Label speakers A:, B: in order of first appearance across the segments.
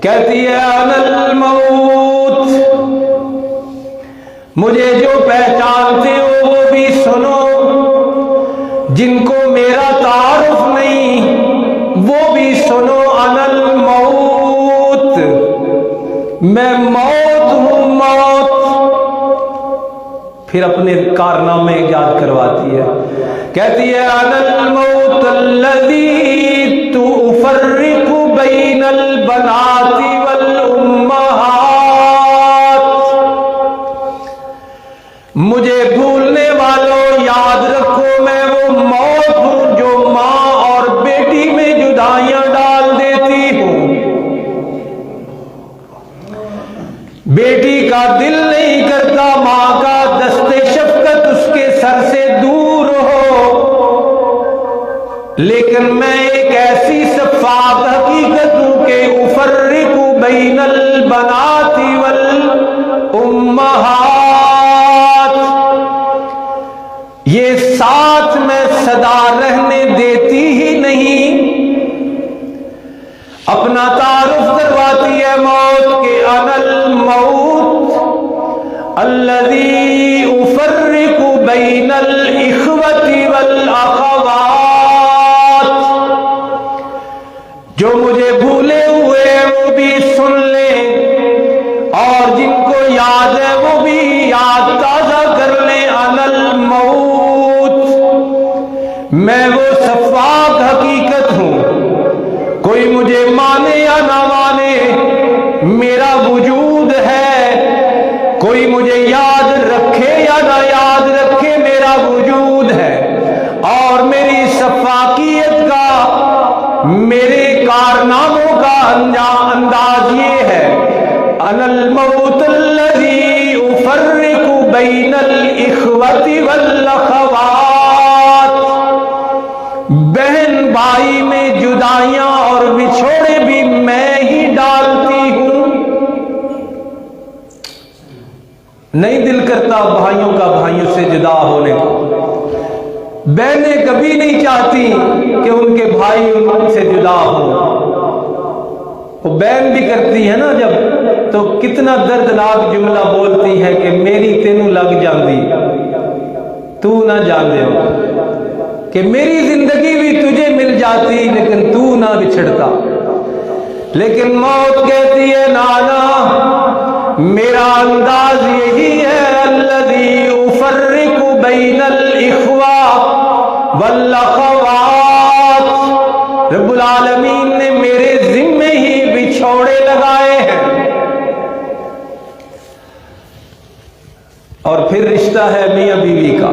A: کہتی ہے انل الموت، مجھے جو پہچانتے ہو وہ بھی سنو، جن کو میرا تعارف نہیں وہ بھی سنو، انل الموت، میں موت ہوں، موت۔ پھر اپنے کارنامے یاد کرواتی ہے، کہتی ہے انل الموت الذی تفرق بین البنات والامہات، مجھے بھولنے والوں یاد رکھو میں وہ موت ہوں جو ماں اور بیٹی میں جدائیاں ڈال دیتی ہوں۔ بیٹی کا دل نہیں کرتا ماں کا دست شفقت اس کے سر سے دور ہو، لیکن میں ایک ایسی صفات حقیقت ہوں کہ افرق بین البنات والامہات، یہ ساتھ میں صدا رہنے دیتی ہی نہیں۔ اپنا تعارف کرواتی ہے موت کے انا الموت الذی افرق بین الاخوۃ والاخوات، جو مجھے بھولے ہوئے وہ بھی سن لیں اور جن کو یاد ہے وہ بھی یاد تازہ کر لیں۔ انا الموت، میں وہ صفات حقیقت ہوں، کوئی مجھے مانے یا نہ مانے میرا وجود ہے، کوئی مجھے یاد رکھے یا نہ یاد رکھے میرا وجود ہے، اور میری صفاقیت کا، میرے کارناموں کا انداز یہ ہے، انا الموت الذی افرق بین الاخوۃ والاخوات، بہن بھائی میں جدائیاں اور بچھوڑے بھی میں ہی ڈالتی ہوں۔ نہیں دل کرتا بھائیوں کا بھائیوں سے جدا ہونے کو، بہنیں کبھی نہیں چاہتی کہ ان کے بھائی ان سے جدا ہوں۔ وہ بہن بھی کرتی ہے نا جب، تو کتنا دردناک جملہ بولتی ہے کہ میری تینوں لگ جاندی تو نہ جان دے ہو، کہ میری زندگی بھی تجھے مل جاتی لیکن تو نہ بچھڑتا۔ لیکن موت کہتی ہے نانا، میرا انداز یہی ہے، الذی افرق بین الاخوۃ والاخوات، رب العالمین نے میرے ذمے ہی بچھوڑے لگائے ہیں۔ اور پھر رشتہ ہے میاں بیوی کا،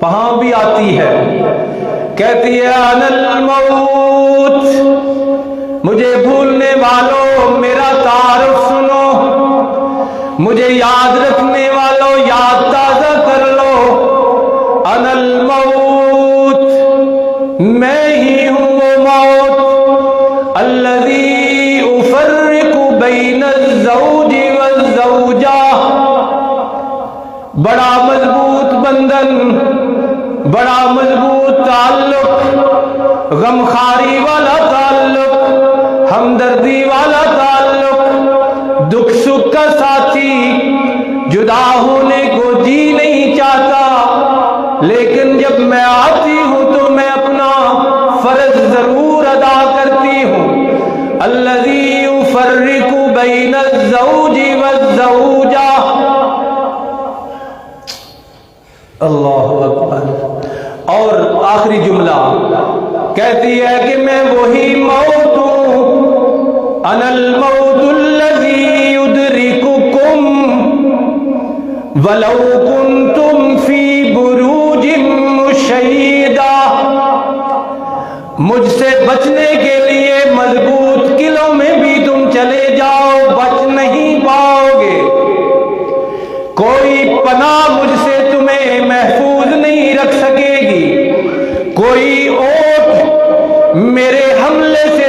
A: وہاں بھی آتی ہے، کہتی ہے انا الموت، مجھے بھولنے والوں میرا تعارف سنو، مجھے یاد رکھنے والوں یاد تازہ کر لو، انا الموت، میں ہی ہوں وہ موت، الذی افرق بین الزوج والزوجہ، بڑا مضبوط بندھن، بڑا مضبوط تعلق، غمخاری والا تعلق، ہمدردی والا تعلق، دکھ سکھ کا ساتھی، جدا ہونے کو جی نہیں چاہتا، لیکن جب میں آتی ہوں تو میں اپنا فرض ضرور ادا کرتی ہوں۔ الذی یفرق بین الزوج والزوجہ، اللہ اکبر۔ اور آخری جملہ کہتی ہے کہ میں وہی موت ہوں، انا الموت الذی یدرککم ولو کنتم فی بروج مشیدہ، مجھ سے بچنے کے لیے مضبوط قلعوں میں بھی تم چلے جاؤ بچ نہیں پاؤ گے، کوئی پناہ مجھ سے تمہیں محفوظ نہیں رکھ سکے گی، کوئی اوٹ میرے حملے سے